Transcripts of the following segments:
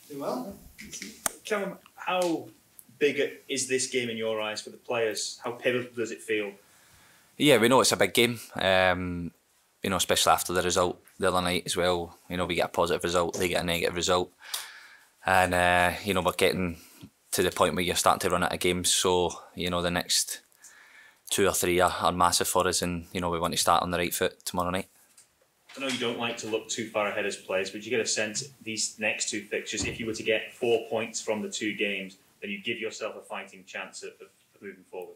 Doing well. Callum, how big is this game in your eyes for the players? How pivotal does it feel? Yeah, we know it's a big game. Especially after the result the other night as well. We get a positive result, they get a negative result, and we're getting to the point where you're starting to run out of games. So the next 2 or 3 are massive for us, and we want to start on the right foot tomorrow night. I know you don't like to look too far ahead as players, but you get a sense these next 2 fixtures, if you were to get 4 points from the 2 games, then you give yourself a fighting chance of moving forward.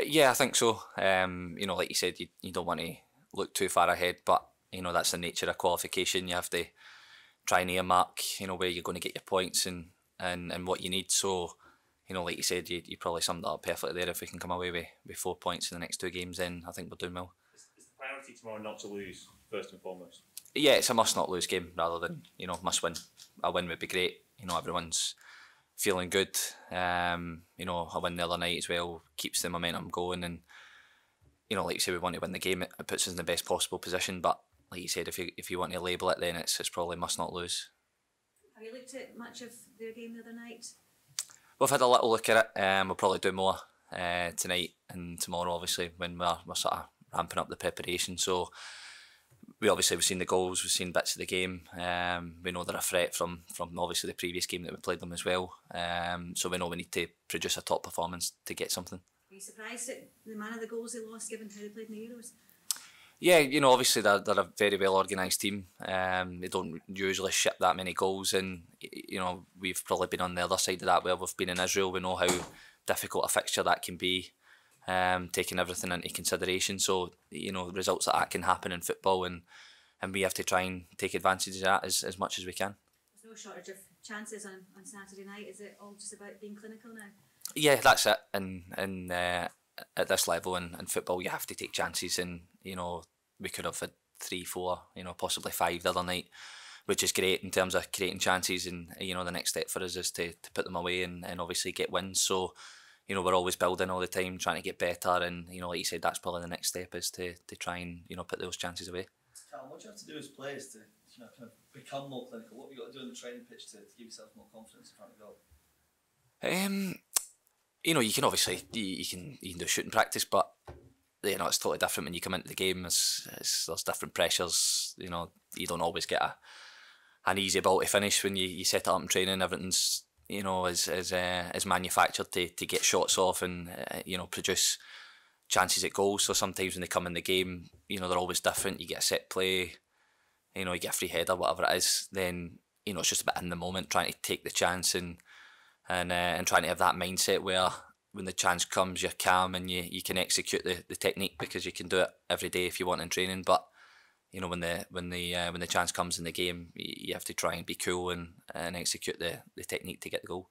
Yeah, I think so. Like you said, you don't want to look too far ahead, but that's the nature of qualification. You have to try and earmark, where you're going to get your points and what you need. So, like you said, you probably summed it up perfectly there. If we can come away with 4 points in the next 2 games, then I think we're doing well. Is the priority tomorrow not to lose, first and foremost? Yeah, it's a must-not-lose game rather than, must-win. A win would be great. Everyone's feeling good. A win the other night as well keeps the momentum going, and like you say, we want to win the game. It puts us in the best possible position. But like you said, if you want to label it, then it's probably must not lose. Have you looked at much of their game the other night? We've had a little look at it. We'll probably do more tonight and tomorrow, obviously, when we're sort of ramping up the preparation. So we've seen the goals, we've seen bits of the game. We know they're a threat from obviously the previous game that we played them as well. So we know we need to produce a top performance to get something. Are you surprised at the man of the goals they lost, given how they played in the Euros? Yeah, obviously they're a very well organised team. They don't usually ship that many goals, and we've probably been on the other side of that where we've been in Israel. We know how difficult a fixture that can be, taking everything into consideration. So results like that can happen in football, and we have to try and take advantage of that as much as we can. There's no shortage of chances on Saturday night. Is it all just about being clinical now? Yeah, that's it. And at this level in football, you have to take chances, and we could have had 3, 4, possibly 5 the other night, which is great in terms of creating chances. And the next step for us is to put them away and obviously get wins. So we're always building all the time, trying to get better, and like you said, that's probably the next step is to try and put those chances away. Callum, what do you have to do as players to kind of become more clinical? What have you got to do on the training pitch to give yourself more confidence in front of goal? You can obviously you can do shooting practice, but it's totally different when you come into the game. There's different pressures. You don't always get an easy ball to finish when you set it up in training. Everything's is manufactured to get shots off and produce chances at goals. So sometimes when they come in the game, they're always different. You get a set play, you get a free header, whatever it is. Then it's just a bit in the moment, trying to take the chance and trying to have that mindset where when the chance comes, you're calm and you can execute the technique, because you can do it every day if you want in training. But when the chance comes in the game, you have to try and be cool and execute the technique to get the goal.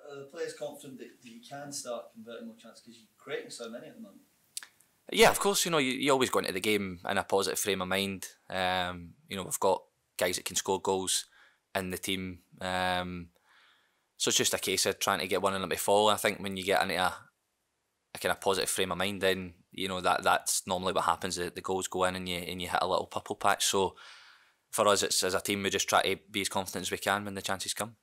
Are the players confident that you can start converting more chances because you're creating so many at the moment? Yeah, of course. You always go into the game in a positive frame of mind. We've got guys that can score goals in the team. So it's just a case of trying to get one in them to fall. I think when you get into a kind of positive frame of mind, then that's normally what happens. The goals go in and you hit a little purple patch. So for us, it's as a team, we just try to be as confident as we can when the chances come.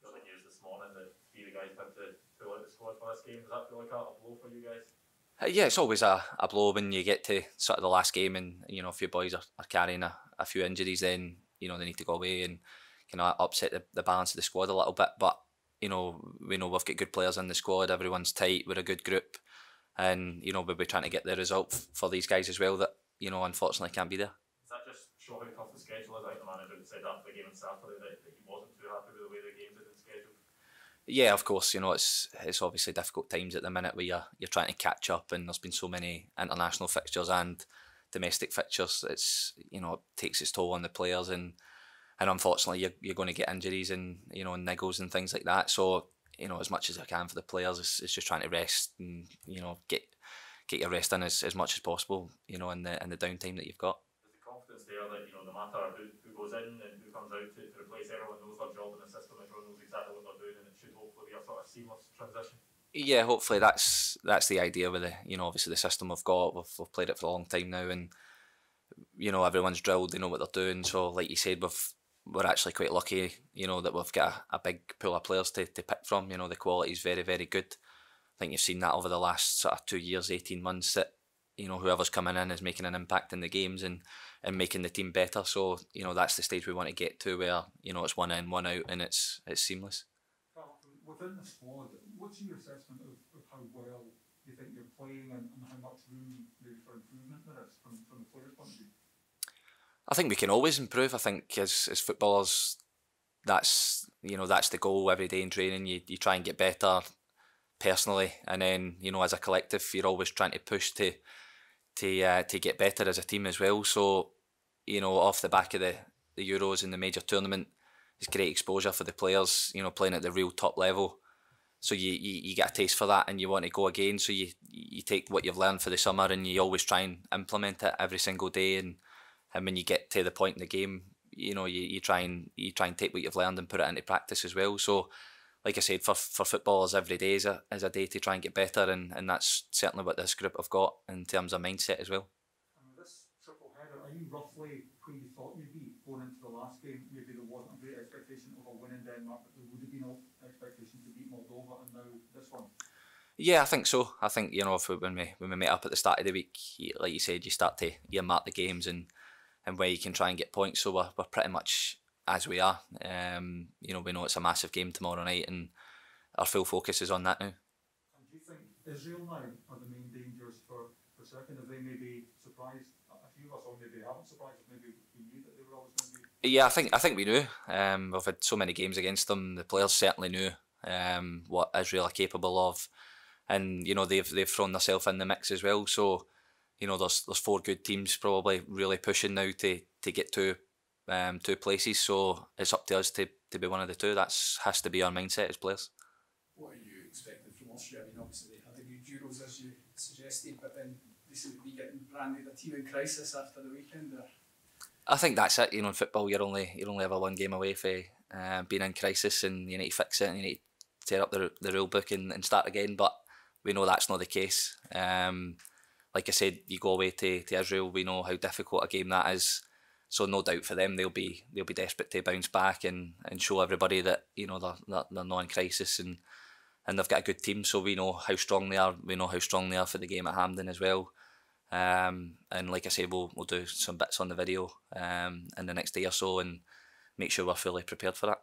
There was news this morning that 3 of the guys had to pull out the squad for this game. Does that feel like a blow for you guys? Yeah, it's always a blow when you get to sort of the last game and a few boys are carrying a few injuries. Then they need to go away and upset the balance of the squad a little bit. But we know we've got good players in the squad. Everyone's tight. We're a good group, and we'll be trying to get the result for these guys as well that unfortunately can't be there. Is that just showing how tough the schedule is? I think the manager had said after the game on Saturday that he wasn't too happy with the way the games had been scheduled. Yeah, of course. It's obviously difficult times at the minute where you're trying to catch up, and there's been so many international fixtures and domestic fixtures. It's it takes its toll on the players, and unfortunately you're going to get injuries and and niggles and things like that. So as much as I can for the players, it's just trying to rest and get your rest in as much as possible in the downtime that you've got. Is the confidence there that no matter who goes in and who comes out to replace, everyone knows their job in the system, everyone knows exactly what they're doing, and it should hopefully be a sort of seamless transition? Yeah, hopefully that's the idea with the obviously the system we've got. We've played it for a long time now, and everyone's drilled, they know what they're doing. So like you said, we're actually quite lucky, you know, that we've got a big pool of players to pick from. You know, the quality is very, very good. I think you've seen that over the last sort of 2 years, 18 months, that, you know, whoever's coming in is making an impact in the games and making the team better. So, you know, that's the stage we want to get to, where, you know, it's one in, one out, and it's seamless. Within the squad, what's your assessment of how well you think you're playing, and how much room maybe for improvement there is from the players' point of view? I think we can always improve. I think as footballers, that's, you know, that's the goal every day in training. You try and get better personally, and then, you know, as a collective, you're always trying to push to get better as a team as well. So, you know, off the back of the Euros and the major tournament, it's great exposure for the players, you know, playing at the real top level. So you get a taste for that, and you want to go again. So you take what you've learned for the summer, and you always try and implement it every single day. And when you get to the point in the game, you know, you try and take what you've learned and put it into practice as well. So, like I said, for footballers, every day is a day to try and get better, and that's certainly what this group have got in terms of mindset as well. And with this triple header, are you roughly where you thought you'd be going into the last game? Maybe there wasn't a great expectation of a win in Denmark, but there would have been an expectation to beat Moldova, and now this one. Yeah, I think so. I think, you know, when we met up at the start of the week, like you said, you start to earmark the games and where you can try and get points. So we're pretty much as we are. You know, we know it's a massive game tomorrow night, and our full focus is on that now. And do you think Israel now are the main dangers for second? Have they maybe surprised a few of us, or maybe haven't surprised us? Maybe we knew that they were always going to be. Yeah, I think we knew. We've had so many games against them. The players certainly knew what Israel are capable of, and, you know, they've thrown themselves in the mix as well. So, you know, there's 4 good teams probably really pushing now to get to 2 places. So it's up to us to be one of the 2. That has to be our mindset as players. What are you expecting from Austria? I mean, obviously they had a good Euros, as you suggested, but then they seem to be getting branded a team in crisis after the weekend. I think that's it. You know, in football, you're only ever one game away from being in crisis, and you need to fix it, and you need to tear up the rule book and start again. But we know that's not the case. Like I said, you go away to Israel, we know how difficult a game that is. So no doubt for them, they'll be desperate to bounce back and show everybody that, you know, they're not in crisis, and they've got a good team. So we know how strong they are. We know how strong they are for the game at Hampden as well. And like I say, we'll do some bits on the video in the next day or so, and make sure we're fully prepared for that.